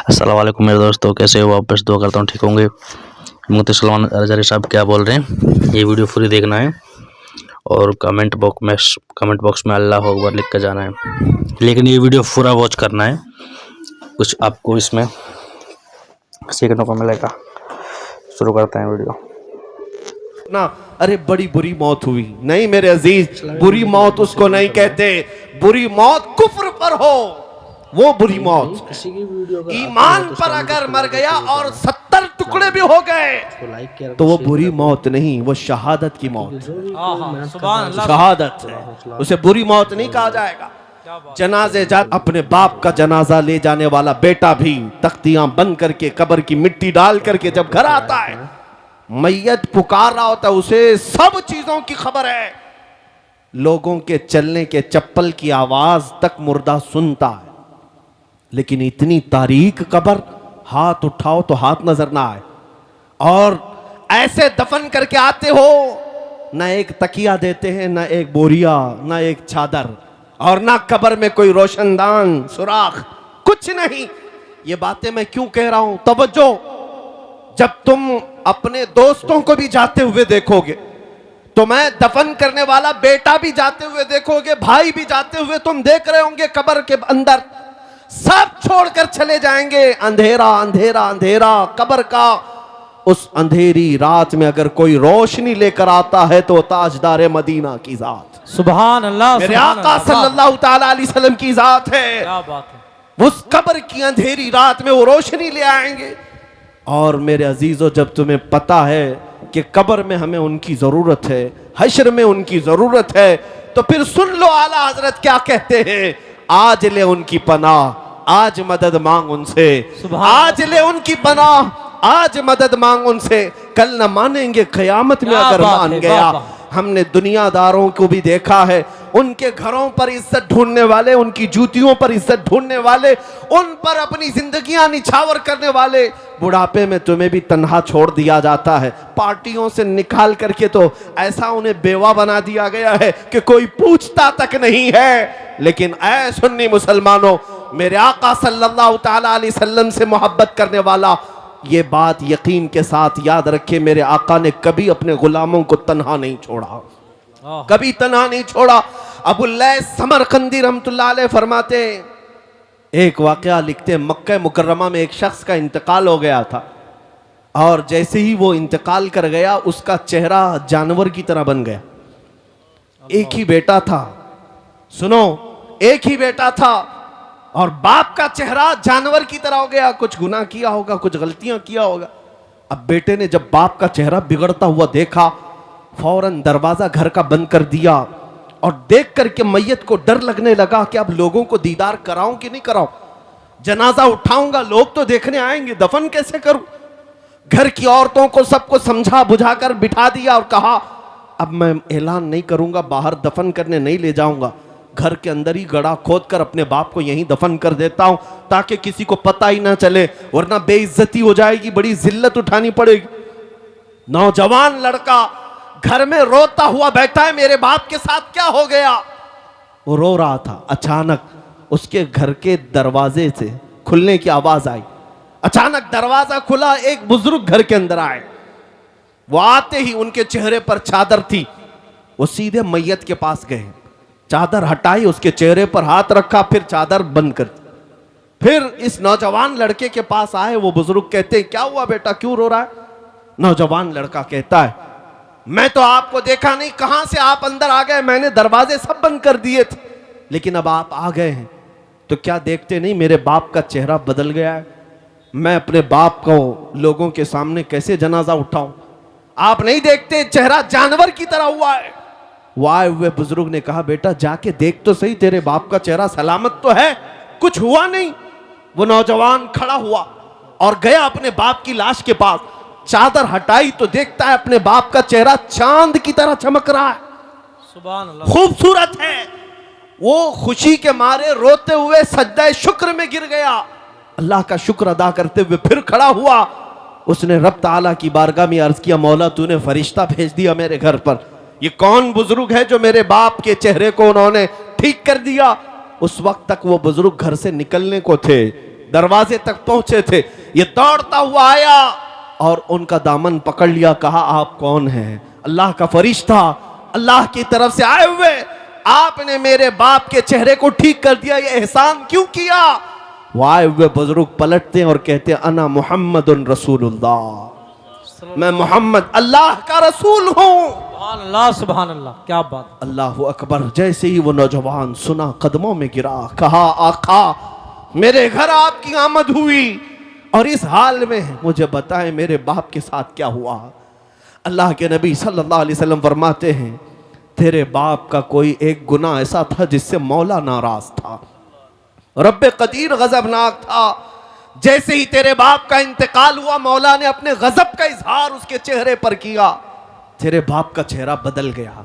अस्सलाम वालेकुम मेरे दोस्तों, कैसे हो आप? बस दुआ करता हूँ ठीक होंगे। मुफ्ती सलमान अज़हरी साहब क्या बोल रहे हैं, ये वीडियो पूरी देखना है और कमेंट बॉक्स में अल्लाह अकबर लिख कर जाना है। लेकिन ये वीडियो पूरा वॉच करना है, कुछ आपको इसमें सीखने को मिलेगा। शुरू करते हैं वीडियो ना। अरे बड़ी बुरी मौत हुई, नहीं मेरे अजीज, बुरी मौत उसको नहीं कहते। बुरी मौत कुफ्र पर हो वो बुरी मौत। ईमान पर अगर मर गया और 70 टुकड़े भी हो गए तो वो बुरी मौत नहीं, वो शहादत की मौत। शहादत, उसे बुरी मौत नहीं कहा जाएगा। जनाजे जा अपने बाप का जनाजा ले जाने वाला बेटा भी तख्तियां बंद करके कब्र की मिट्टी डाल करके जब घर आता है, मैयत पुकार रहा होता है, उसे सब चीजों की खबर है। लोगों के चलने के चप्पल की आवाज तक मुर्दा सुनता है, लेकिन इतनी तारीक कब्र, हाथ उठाओ तो हाथ नजर ना आए। और ऐसे दफन करके आते हो, ना एक तकिया देते हैं, ना एक बोरिया, ना एक चादर, और ना कब्र में कोई रोशनदान सुराख, कुछ नहीं। ये बातें मैं क्यों कह रहा हूं? तवज्जो, जब तुम अपने दोस्तों को भी जाते हुए देखोगे, तो मैं दफन करने वाला बेटा भी जाते हुए देखोगे, भाई भी जाते हुए तुम देख रहे होंगे, कब्र के अंदर सब छोड़कर चले जाएंगे। अंधेरा अंधेरा अंधेरा कब्र का। उस अंधेरी रात में अगर कोई रोशनी लेकर आता है तो ताजदार मदीना की जात, सुभान अल्लाह, मेरे आका सल्लल्लाहु ताला अलैहि वसल्लम की जात है। क्या बात है। उस कब्र की अंधेरी रात में वो रोशनी ले आएंगे। और मेरे अजीजों, जब तुम्हें पता है कि कब्र में हमें उनकी जरूरत है, हश्र में उनकी जरूरत है, तो फिर सुन लो आला हजरत क्या कहते हैं। आज ले उनकी पनाह, आज मदद मांग उनसे। आज ले उनकी पनाह, आज मदद मांग उनसे। कल न मानेंगे क़यामत में अगर मान गया। हमने दुनियादारों को भी देखा है, उनके घरों पर इज्जत ढूंढने वाले, उनकी जूतियों पर इज्जत ढूंढने वाले, उन पर अपनी जिंदगियां निछावर करने वाले, बुढ़ापे में तुम्हें भी तन्हा छोड़ दिया जाता है। पार्टियों से निकाल करके तो ऐसा उन्हें बेवा बना दिया गया है कि कोई पूछता तक नहीं है। लेकिन ऐ सुन्नी मुसलमानों, मेरे आका सल्लल्लाहु ताला अलैहि वसल्लम से मोहब्बत करने वाला ये बात यकीन के साथ याद रखे, मेरे आका ने कभी अपने गुलामों को तन्हा नहीं छोड़ा, कभी तन्हा नहीं छोड़ा। अबुल्लैस समरकंदी रहमतुल्लाह अलैह फरमाते, एक वाकया लिखते, मक्का मुकर्रमा में एक शख्स का इंतकाल हो गया था, और जैसे ही वो इंतकाल कर गया उसका चेहरा जानवर की तरह बन गया। एक ही बेटा था, सुनो, एक ही बेटा था, और बाप का चेहरा जानवर की तरह हो गया। कुछ गुनाह किया होगा, कुछ गलतियां किया होगा। अब बेटे ने जब बाप का चेहरा बिगड़ता हुआ देखा, फौरन दरवाजा घर का बंद कर दिया, और देख करके मैयत को डर लगने लगा कि अब लोगों को दीदार कराऊं कि नहीं कराऊं, जनाजा उठाऊंगा, लोग तो देखने आएंगे, दफन कैसे करूं। घर की औरतों को सबको समझा बुझाकर बिठा दिया और कहा, अब मैं ऐलान नहीं करूंगा, बाहर दफन करने नहीं ले जाऊंगा, घर के अंदर ही गड़ा खोद कर अपने बाप को यहीं दफन कर देता हूं, ताकि किसी को पता ही ना चले, वरना बेइज्जती हो जाएगी, बड़ी जिल्लत उठानी पड़ेगी। नौजवान लड़का घर में रोता हुआ बैठा है, मेरे बाप के साथ क्या हो गया? वो रो रहा था। अचानक उसके घर के दरवाजे से खुलने की आवाज आई। अचानक दरवाजा खुला, एक बुजुर्ग घर के अंदर आए। वो आते ही उनके चेहरे पर चादर थी, वो सीधे मैयत के पास गए, चादर हटाई, उसके चेहरे पर हाथ रखा, फिर चादर बंद कर दी। फिर इस नौजवान लड़के के पास आए। वो बुजुर्ग कहते हैं, क्या हुआ बेटा, क्यों रो रहा है? नौजवान लड़का कहता है, मैं तो आपको देखा नहीं, कहां से आप अंदर आ गए? मैंने दरवाजे सब बंद कर दिए थे, लेकिन अब आप आ गए हैं तो क्या देखते नहीं मेरे बाप का चेहरा बदल गया है? मैं अपने बाप को लोगों के सामने कैसे जनाजा उठाऊं? आप नहीं देखते चेहरा जानवर की तरह हुआ है। वो आए हुए बुजुर्ग ने कहा, बेटा जाके देख तो सही, तेरे बाप का चेहरा सलामत तो है, कुछ हुआ नहीं। वो नौजवान खड़ा हुआ और गया अपने बाप की लाश के पास, चादर हटाई तो देखता है अपने बाप का चेहरा चांद की तरह चमक रहा है, सुभान अल्लाह, खूबसूरत है। वो खुशी के मारे रोते हुए सज्जा शुक्र में गिर गया, अल्लाह का शुक्र अदा करते हुए फिर खड़ा हुआ। उसने रब ताला की बारगाह में अर्ज किया, मौला तूने फरिश्ता भेज दिया मेरे घर पर, ये कौन बुजुर्ग है जो मेरे बाप के चेहरे को उन्होंने ठीक कर दिया? उस वक्त तक वो बुजुर्ग घर से निकलने को थे, दरवाजे तक पहुंचे थे। ये दौड़ता हुआ आया और उनका दामन पकड़ लिया, कहा आप कौन हैं? अल्लाह का फरिश्ता, अल्लाह की तरफ से आए हुए, आपने मेरे बाप के चेहरे को ठीक कर दिया, ये एहसान क्यों किया? वो आए हुए बुजुर्ग पलटते हैं और कहते हैं अना मुहम्मदुन रसूलुल्लाह, मैं मोहम्मद अल्लाह का रसूल हूं। सुभान अल्लाह, सुभान अल्लाह, क्या बात। अल्लाह अकबर। जैसे ही वो नौजवान सुना, कदमों में गिरा, कहा आका मेरे घर आपकी आमद हुई और इस हाल में मुझे बताएं मेरे बाप के साथ क्या हुआ। अल्लाह के नबी सल्लल्लाहु अलैहि वसल्लम फरमाते हैं तेरे बाप का कोई एक गुनाह ऐसा था जिससे मौला नाराज था, रब्बे कदीर गजबनाक था। जैसे ही तेरे बाप का इंतकाल हुआ, मौला ने अपने गजब का इजहार उसके चेहरे पर किया, तेरे बाप का चेहरा बदल गया।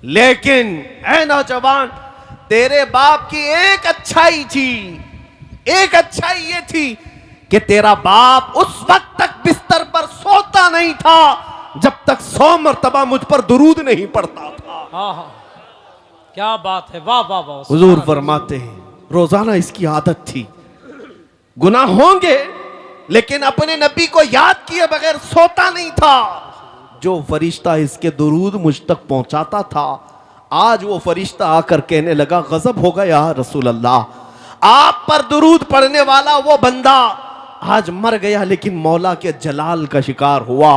लेकिन ऐ नौजवान, तेरे बाप की एक अच्छाई थी, एक अच्छाई ये थी कि तेरा बाप उस वक्त तक बिस्तर पर सोता नहीं था जब तक 100 मरतबा मुझ पर दुरूद नहीं पड़ता था। हाँ हाँ, क्या बात है, वाह वाह वाह। हुजूर फरमाते हैं रोजाना इसकी आदत थी, गुनाह होंगे लेकिन अपने नबी को याद किए बगैर सोता नहीं था। जो फरिश्ता इसके दुरूद मुझ तक पहुंचाता था, आज वो फरिश्ता आकर कहने लगा गजब हो गया रसूल अल्लाह, आप पर दुरूद पढ़ने वाला वो बंदा आज मर गया लेकिन मौला के जलाल का शिकार हुआ,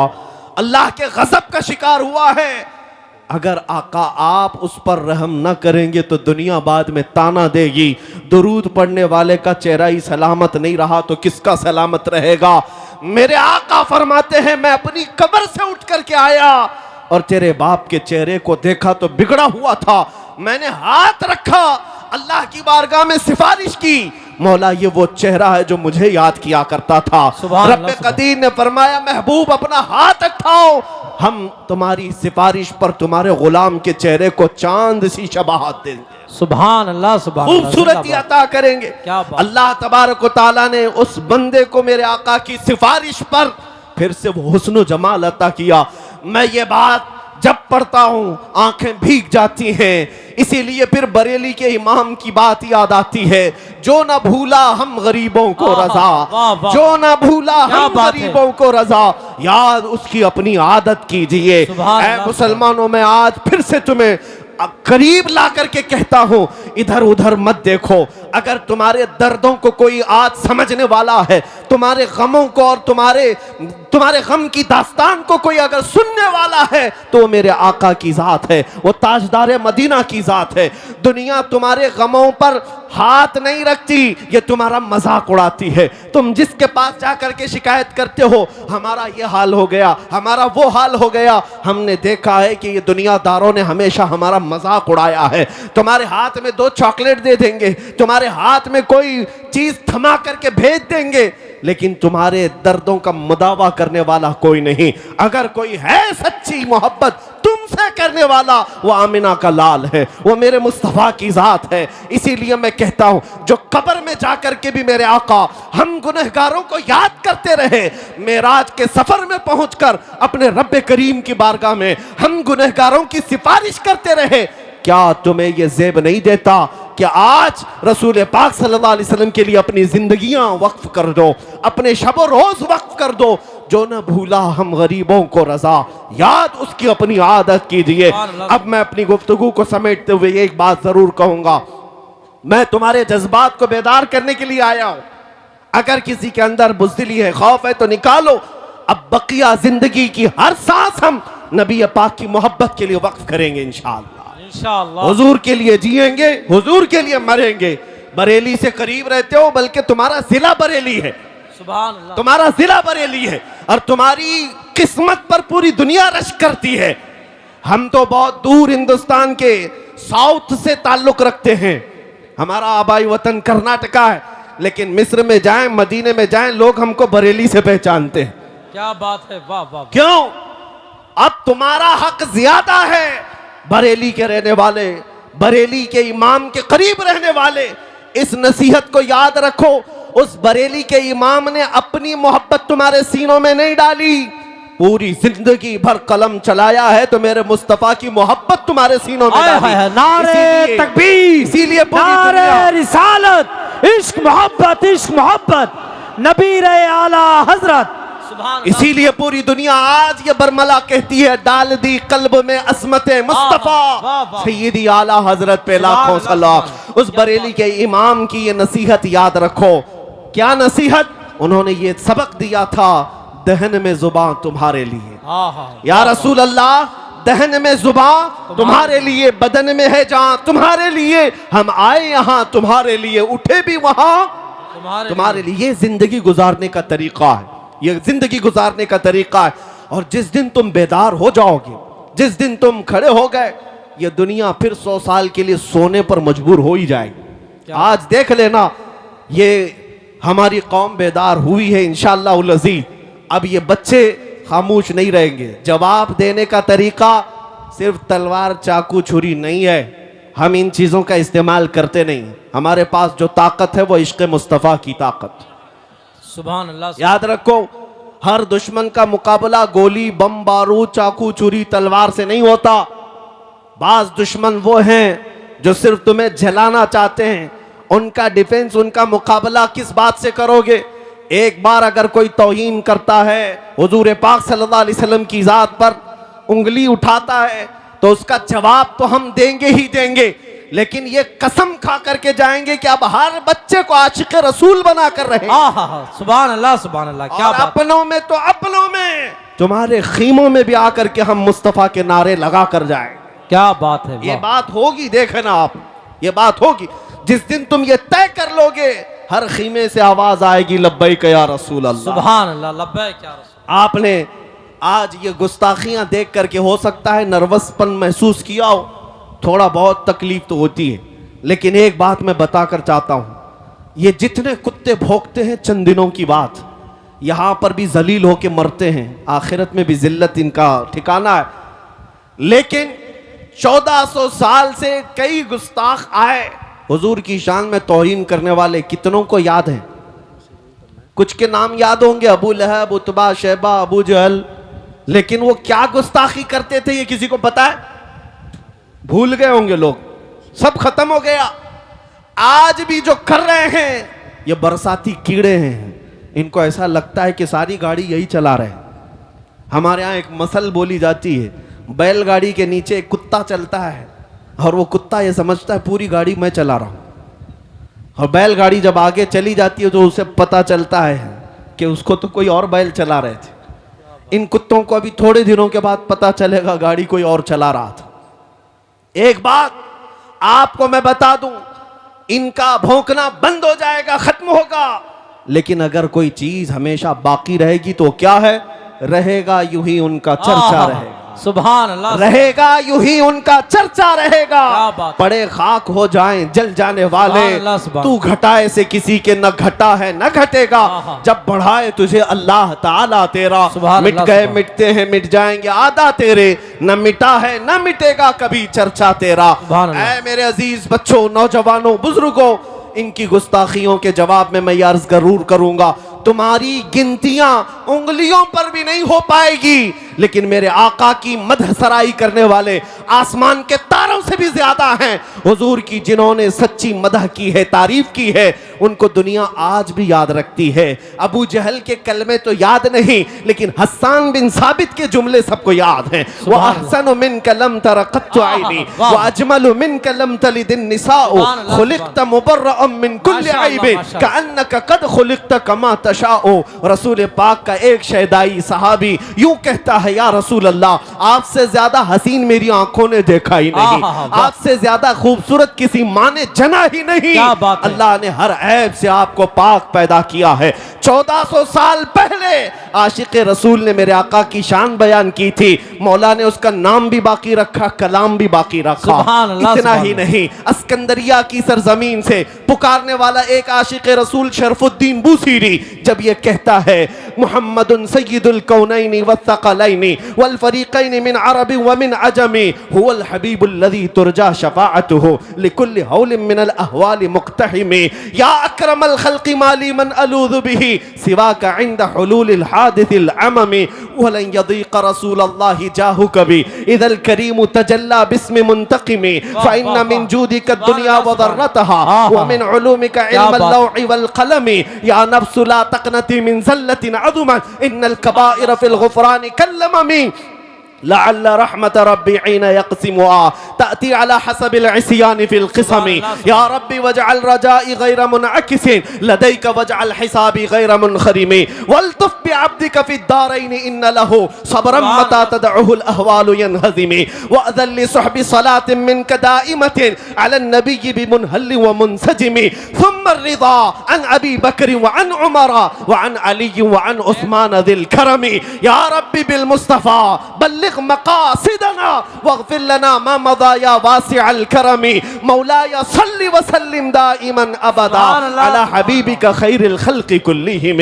अल्लाह के गजब का शिकार हुआ है। अगर आका आप उस पर रहम न करेंगे तो दुनिया बाद में ताना देगी, दुरूद पढ़ने वाले का चेहरा ही सलामत नहीं रहा तो किसका सलामत रहेगा। मेरे आका फरमाते हैं मैं अपनी कब्र से उठ करके आया और तेरे बाप के चेहरे को देखा तो बिगड़ा हुआ था, मैंने हाथ रखा, अल्लाह की बारगाह में सिफारिश की, मौला ये वो चेहरा है जो मुझे याद किया करता था। रब्बे कदीर ने फरमाया महबूब अपना हाथ उठाओ, हम तुम्हारी सिफारिश पर तुम्हारे गुलाम के चेहरे को चांद सी शबाहत देंगे। सुभान अल्लाह, सुभान अल्लाह, खूबसूरती अता करेंगे। क्या बात। अल्लाह तबारक व तआला ने उस बंदे को मेरे आका की सिफारिश पर फिर से वो हुस्न जमाल अता किया। मैं ये बात जब पढ़ता हूं आंखें भीग जाती हैं, इसीलिए फिर बरेली के इमाम की बात याद आती है, जो ना भूला हम गरीबों को रजा, जो ना भूला हम गरीबों को रजा, याद उसकी अपनी आदत कीजिए। ऐ मुसलमानों, में आज फिर से तुम्हें करीब ला करके कहता हूं, इधर उधर मत देखो। अगर तुम्हारे दर्दों को कोई आज समझने वाला है, तुम्हारे गमों को और तुम्हारे गम की दास्तान को कोई अगर सुनने वाला है तो मेरे आका की जात है, वो ताजदार मदीना की जात है। दुनिया तुम्हारे गमों पर हाथ नहीं रखती, ये तुम्हारा मजाक उड़ाती है। तुम जिसके पास जाकर के शिकायत करते हो हमारा ये हाल हो गया, हमारा वो हाल हो गया, हमने देखा है कि ये दुनियादारों ने हमेशा हमारा मजाक उड़ाया है। तुम्हारे हाथ में 2 चॉकलेट दे देंगे, तुम्हारे हाथ में कोई चीज थमा करके भेज देंगे, लेकिन तुम्हारे दर्दों का मुदावा करने वाला कोई नहीं। अगर कोई है सच्ची मोहब्बत तुमसे करने वाला, वो आमिना का लाल है, वो मेरे मुस्तफा की जात है। इसीलिए मैं कहता हूं, जो कब्र में जाकर के भी मेरे आका हम गुनहगारों को याद करते रहे, मेराज के सफर में पहुंचकर अपने रब्बे करीम की बारगाह में हम गुनहगारों की सिफारिश करते रहे, क्या तुम्हें यह ज़ेब नहीं देता कि आज रसूल पाक सल्लल्लाहु अलैहि वसल्लम के लिए अपनी जिंदगियां वक्फ कर दो, अपने शब रोज वक्फ कर दो। जो न भूला हम गरीबों को रजा, याद उसकी अपनी आदत कीजिए। अब मैं अपनी गुफ्तगू को समेटते हुए एक बात जरूर कहूंगा, मैं तुम्हारे जज्बात को बेदार करने के लिए आया हूं। अगर किसी के अंदर बुज़दिली है, खौफ है तो निकालो। अब बकिया जिंदगी की हर सांस हम नबी पाक की मोहब्बत के लिए वक्फ करेंगे इंशाअल्लाह। हुजूर के लिए जिएंगे, हुजूर के लिए मरेंगे। बरेली से करीब रहते हो, बल्कि तुम्हारा जिला बरेली है, सुभान अल्लाह, तुम्हारा जिला बरेली है और तुम्हारी किस्मत पर पूरी दुनिया रश करती है। हम तो बहुत दूर हिंदुस्तान के साउथ से ताल्लुक रखते हैं, हमारा आबाई वतन कर्नाटका है, लेकिन मिस्र में जाएं, मदीने में जाएं, लोग हमको बरेली से पहचानते हैं। क्या बात है, वाह वाह। क्यों? अब तुम्हारा हक ज्यादा है। बरेली के रहने वाले, बरेली के इमाम के करीब रहने वाले, इस नसीहत को याद रखो। उस बरेली के इमाम ने अपनी मोहब्बत तुम्हारे सीनों में नहीं डाली, पूरी जिंदगी भर कलम चलाया है तो मेरे मुस्तफा की मोहब्बत तुम्हारे सीनों में डाली। नारे तकबीर, इसीलिए नारे रिसालत, इश्क मोहब्बत नबी रहे आला हजरत। सुभान इसीलिए पूरी दुनिया आज ये बरमला कहती है, डाल दी कल्ब में असमत मुस्तफा वाह। सैयदी आला हजरत पे लाखों सलाम। उस बरेली के इमाम की ये नसीहत याद रखो। क्या नसीहत? उन्होंने ये सबक दिया था, दहन में जुबान तुम्हारे लिए। या रसूल अल्लाह, दहन में जुबान तुम्हारे लिए, बदन में है जान तुम्हारे लिए। हम आए यहाँ तुम्हारे लिए, उठे भी वहां तुम्हारे लिए। ये जिंदगी गुजारने का तरीका है, ये जिंदगी गुजारने का तरीका है। और जिस दिन तुम बेदार हो जाओगे, जिस दिन तुम खड़े हो गए, ये दुनिया फिर 100 साल के लिए सोने पर मजबूर हो ही जाएगी। आज देख लेना, ये हमारी कौम बेदार हुई है इंशाअल्लाह उल अज़ीज़। अब ये बच्चे खामोश नहीं रहेंगे। जवाब देने का तरीका सिर्फ तलवार चाकू छुरी नहीं है। हम इन चीजों का इस्तेमाल करते नहीं। हमारे पास जो ताकत है वो इश्क़ मुस्तफ़ा की ताकत। सुभान अल्लाह। याद रखो, हर दुश्मन का मुकाबला गोली बम बारूद चाकू छुरी तलवार से नहीं होता। बाज दुश्मन वो हैं जो सिर्फ तुम्हें जलाना चाहते हैं। उनका डिफेंस, उनका मुकाबला किस बात से करोगे? एक बार अगर कोई तौहीन करता है, हुजूर पाक सल्लल्लाहु अलैहि वसल्लम की जात पर उंगली उठाता है, तो उसका जवाब तो हम देंगे ही देंगे, लेकिन ये कसम खा करके जाएंगे कि अब हर बच्चे को आशिक रसूल बना कर रहे हैं। सुभान अल्लाह क्या और बात। अपनों में तो अपनों में, तुम्हारे खीमों में भी आकर के हम मुस्तफा के नारे लगा कर जाए। क्या बात है। ये बात होगी, देखना आप, ये बात होगी। जिस दिन तुम ये तय कर लोगे, हर खीमे से आवाज आएगी, लब्बैक या रसूल अल्लाह। सुभान अल्लाह, लब्बैक या रसूल। आपने आज ये गुस्ताखियां देख करके हो सकता है नर्वसपन महसूस किया हो, थोड़ा बहुत तकलीफ तो होती है, लेकिन एक बात मैं बताकर चाहता हूं, ये जितने कुत्ते भौंकते हैं चंद दिनों की बात, यहां पर भी जलील होके मरते हैं, आखिरत में भी जिल्लत इनका ठिकाना है। लेकिन 1400 साल से कई गुस्ताख आए, हुजूर की शान में तौहीन करने वाले कितनों को याद है? कुछ के नाम याद होंगे, अबू लहब, उतबा, शैबा, अबू जहल, लेकिन वो क्या गुस्ताखी करते थे ये किसी को पता है? भूल गए होंगे लोग, सब खत्म हो गया। आज भी जो कर रहे हैं ये बरसाती कीड़े हैं। इनको ऐसा लगता है कि सारी गाड़ी यही चला रहे हैं। हमारे यहाँ एक मसल बोली जाती है, बैलगाड़ी के नीचे एक कुत्ता चलता है और वो कुत्ता ये समझता है पूरी गाड़ी मैं चला रहा हूं। और बैलगाड़ी जब आगे चली जाती है तो उसे पता चलता है कि उसको तो कोई और बैल चला रहे थे। इन कुत्तों को अभी थोड़े दिनों के बाद पता चलेगा गाड़ी कोई और चला रहा था। एक बात आपको मैं बता दूं, इनका भौंकना बंद हो जाएगा, खत्म होगा, लेकिन अगर कोई चीज हमेशा बाकी रहेगी तो क्या है? रहेगा यूं ही उनका चर्चा रहेगा। सुभान अल्लाह। रहेगा यूं ही उनका चर्चा रहेगा। पड़े खाक हो जाएं जल जाने वाले, तू घटाए से किसी के न घटा है न घटेगा। जब बढ़ाए तुझे अल्लाह ताला तेरा, मिट गए मिटते हैं मिट जाएंगे आदा तेरे, न मिटा है न मिटेगा कभी चर्चा तेरा। ऐ मेरे अजीज बच्चों, नौजवानों, बुजुर्गों, इनकी गुस्ताखियों के जवाब में मैं ये अर्ज जरूर करूंगा, तुम्हारी गिनतियां उंगलियों पर भी नहीं हो पाएगी, लेकिन मेरे आका की मदह सराई करने वाले आसमान के तारों से भी ज्यादा हैं। हुजूर की जिन्होंने सच्ची मदह की है, तारीफ की है, उनको दुनिया आज भी याद रखती है। अबू जहल के कलमे तो याद नहीं, लेकिन हस्सान बिन साबित के जुमले सबको याद हैं। वो अहसनु मिन कलम तरक़त आईनी व अजमलु मिन कलम तलिदिन निसाउ खुलिक़त मुबर्रअम मिन कुल्लि ऐबिन कअन्नका कद खुलिक़त कमा तशाउ। रसूल पाक का एक शहदाई सहाबी यूं कहता है, या रसूल अल्लाह, आपसे ज्यादा हसीन मेरी आंखों ने देखा ही नहीं, आपसे ज्यादा खूबसूरत किसी माँ ने जना ही नहीं। अल्लाह ने हर ऐब से आपको पाक पैदा किया है। 1400 साल पहले आशिक रसूल ने मेरे आका की शान बयान की थी, मौला ने उसका नाम भी बाकी रखा, कलाम भी बाकी रखा। इतना ही नहीं, अस्कंदरिया की सरजमीन से पुकारने वाला एक आशिक रसूल शरफुद्दीन बूसीरी जब ये कहता है, मुहम्मदुन सय्यिदुल कौनैनि वस्सक़लैनि वल फ़रीक़ैनि मिन अरबि व मिन अजमी हुवल हबीबुल्लज़ी तुरजा शफ़ाअतुहु लिकुल्लि हौलिन मिनल अहवालि मुक़्तहिमी या अक्रमल ख़ल्क़ि माली मन अलूज़ु बिही सिवाका इंद हुलूलिल हादिसिल अममी वलन यदीक़ रसूलल्लाहि जाहु कभी इदल करीमु तजल्ला बिस्मि मुंतक़िमी फ़इन्न मिन जूदिका दुनिया व ज़र्रतहा व मिन उलूमिका इल्मल लौहि वल क़लमी या नफ्सु ला तक़नती मिन ज़ल्लतिन अज़ुमत इन्नल कबाइर फ़िल ग़ुफ़रानि कल्लममी लअल्ल रहमत रब्बी ईन यक़सिमुहा तअती अला हसबिल इस्यानि फिल क़िसमी या रब्बी वजअल रजाई गैर मुनअकिसिन लदैक वजअल हिसाबी गैर मुनख़रिमी वल्तुफ़ बिअब्दिका फ़िद दारैनि इन्न लहु सब्रन मता तदउहुल अहवालु यनहज़िमी वअज़ल लिसुहबि सलातिन मिनका दाइमतिन अलन नबिय्यि बिमुनहल्लि व मुनसजिमी थुम्मा अर्रिज़ा अन अबी बकर व अन उमर व अन अली व अन उस्मान ज़िल करमी या रब्बी बिल मुस्तफ़ा बल्लिग़ मक़ासिदना वग़फ़िर लना मा मज़ा या वासिअल करमी मौलाय सल्लि व सल्लिम दाइमन अबदा अला हबीबिका खैरिल ख़ल्क़ि कुल्लिहिम।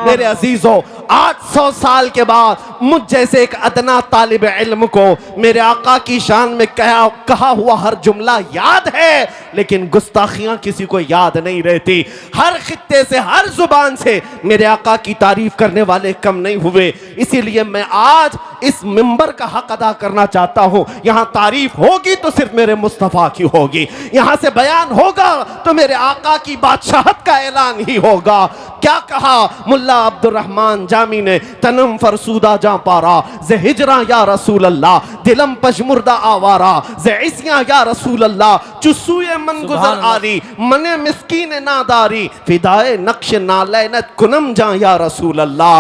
मेरे अज़ीज़ों, 800 साल के बाद मुझ जैसे एक अदना तालिब इल्म को मेरे आका की शान में कहा हुआ हर जुमला याद है, लेकिन गुस्ताखियां किसी को याद नहीं रहती। हर खित्ते से, हर जुबान से मेरे आका की तारीफ करने वाले कम नहीं हुए। इसीलिए मैं आज इस मिंबर का हक अदा करना चाहता हूं। यहां तारीफ होगी तो सिर्फ मेरे मुस्तफ़ा की होगी, यहां से बयान होगा तो मेरे आका की बादशाहत का ऐलान ही होगा। क्या कहा मुल्ला अब्दुर्रहमान जामी ने, तनम फरसूदा जा पारा जे हिजरा या रसूल अल्लाह, दिलम पशमुर्दा आवारा जे इसिया या रसूल अल्लाह, चुस्सूए मन गुजर आरी मने मिस्कीन नादारी, फिदाए नक्श नालैनत कुनम जा या रसूल अल्लाह,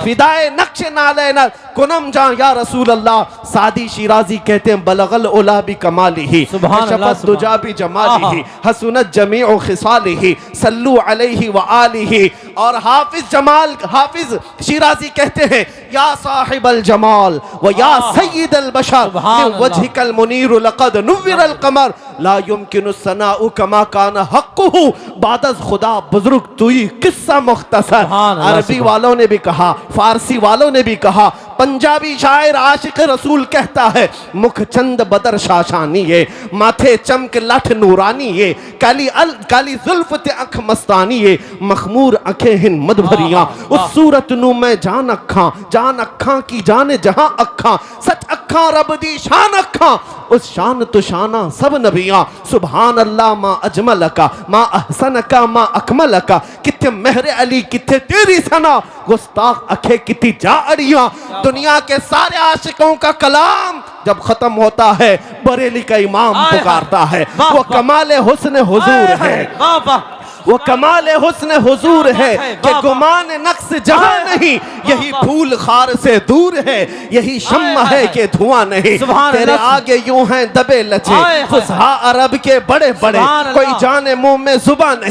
फिदाए नक्श नालैनत कुनम जा या रसूल अल्लाह। सादी शिराजी कहते हैं बलगल उला भी कमालिही शफत दुजा भी जमालिही हसनत जमीउ खिसालिही सल्लु अलैहि व आलिही। और हाफिज शिराजी कहते हैं या साहिबल जमाल व या सय्यिदल बशर वजहिकल मुनीर लक़द नुव्विरल कमर ला युमकिनु सनाउ कमा कान हक़्क़ुहु बादज़ खुदा बुजुर्ग तुई किस्सा मुख्तसर। अरबी वालों ने भी कहा, फारसी वालों ने भी कहा, पंजाबी शायर आशिक रसूल कहता है मुख चंद बदर शाशानी है, माथे चमक लठ नूरानी है, काली जुल्फ ते अख मस्तानी है, मखमूर अखें हिन मद भरियां, उस सूरत नू मैं जान अखा की जाने जहां अखा, सच अखा रब दी शान अखा, उस शान तो शाना सब नबियां। सुभान अल्लाह मा अजमल का मा अहसन का मा अकमल का, किथे मेहर अली किथे तेरी सना, गुस्ताख अखे कितनी जा अड़ियां। दुनिया के सारे आशिकों का कलाम जब खत्म होता है बरेली का इमाम पुकारता है, वो कमाल हुस्न हुजूर है, वो कमाल हुस्न हुजूर है कि गुमान नक्स जहां नहीं, यही फूल खार से दूर है, यही शम्मा है कि धुआं नहीं। तेरे आगे यूं हैं दबे लचे फुसहा अरब के बड़े बड़े, कोई जाने मुंह में जुबान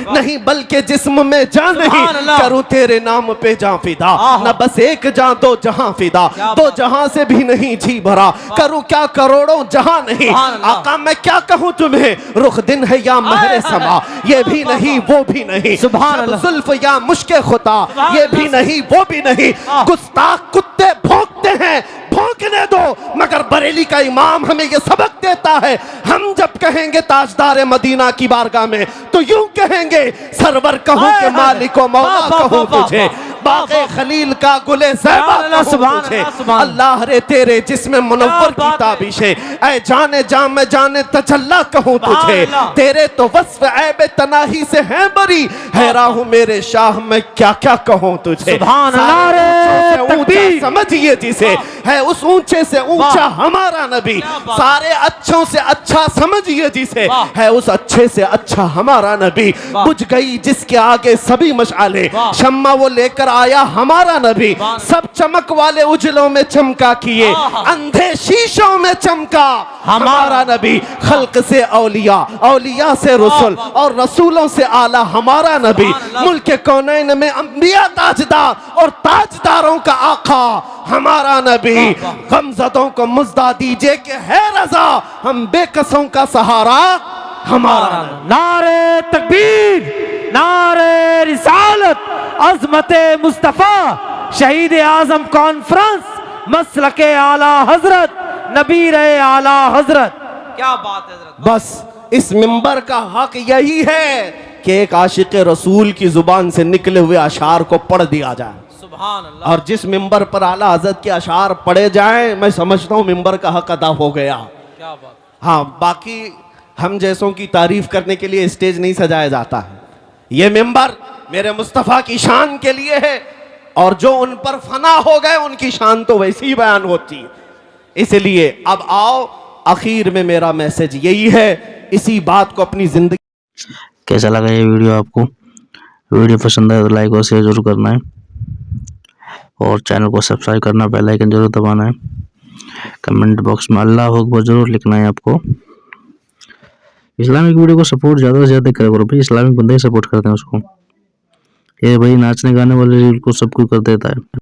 नहीं बल्कि जिस्म में जान नहीं, करूं तेरे नाम पे जां फिदा, न बस एक जां दो जहां फिदा, दो जहां से भी नहीं जी भरा, करूं क्या करोड़ों जहां नहीं। आका मैं क्या कहूं तुम्हें, रुख दिन है या महरे समा, ये भी नहीं वो भी नहीं, जुल्फ या मुश्के खुदा, ये भी नहीं वो भी नहीं। गुस्ताख कुत्ते भौंकते हैं, भौंकने दो, मगर बरेली का इमाम हमें ये सबक देता है, हम जब कहेंगे ताजदार मदीना की बारगाह में तो यूं कहेंगे सरवर कहूं के मालिको मौला कहूं तुझे, बाग़े खलील का गुले ज़ैबा कहूं तुझे, अल्लाह रे तेरे जिस्म मुनव्वर की ताबिशे, ऐ जाने जाम जाने तजल्ला कहूं तुझे, तेरे तो वस्फ ऐब तनाही से है बरी, हैरान हूं मेरे शाह मैं क्या क्या कहूं तुझे। समझिए जिसे है उस ऊंचे से ऊंचा हमारा नबी, सारे अच्छों से अच्छा समझिए जिसे है उस अच्छे से अच्छा हमारा नबी। बुझ गई जिसके आगे सभी मशाले, शम्मा वो लेकर आया हमारा नबी, सब चमक वाले उजलों में चमका किए, अंधे शीशों में चमका हमारा नबी। खल्क से औलिया, औलिया से रसूल और रसूलों से आला हमारा नबी, मुल्क कौनैन में अंबिया ताजदार और ताजदारों का आका हमारा नबी। गमज़दों को मुज़्दा दीजिए कि है रज़ा, हम बेकसों का सहारा हमारा। नारे तकबीर, नारे रिसालत, अज़मत मुस्तफ़ा। शहीद आजम कॉन्फ्रेंस मसलके आला हजरत नबी रहे आला हजरत। क्या बात है हजरत। बस इस मिंबर का हक यही है कि एक आशिक रसूल की जुबान से निकले हुए अशार को पढ़ दिया जाए। सुभान अल्लाह। और जिस मिंबर पर आला हजरत के अशार पढ़े जाएं, मैं समझता हूं मिंबर का हक अदा हो गया। क्या बात। हाँ, बाकी हम जैसों की तारीफ करने के लिए स्टेज नहीं सजाया जाता है। ये मिंबर मेरे मुस्तफ़ा की शान के लिए है, और जो उन पर फना हो गए उनकी शान तो वैसी ही बयान होती है। इसलिए अब आओ, आखिर में मेरा मैसेज यही है, इसी बात को अपनी जिंदगी। कैसा लगा ये वीडियो आपको? वीडियो पसंद आए तो लाइक और शेयर जरूर करना है, और चैनल को सब्सक्राइब करना, बेल आइकन जरूर दबाना है। कमेंट बॉक्स में अल्लाह अकबर जरूर लिखना है आपको। इस्लामिक वीडियो को सपोर्ट ज़्यादा से ज़्यादा करा करो भाई, इस्लामिक बंदे ही सपोर्ट करते हैं उसको। ये भाई नाचने गाने वाले रील को सब कुछ कर देता है।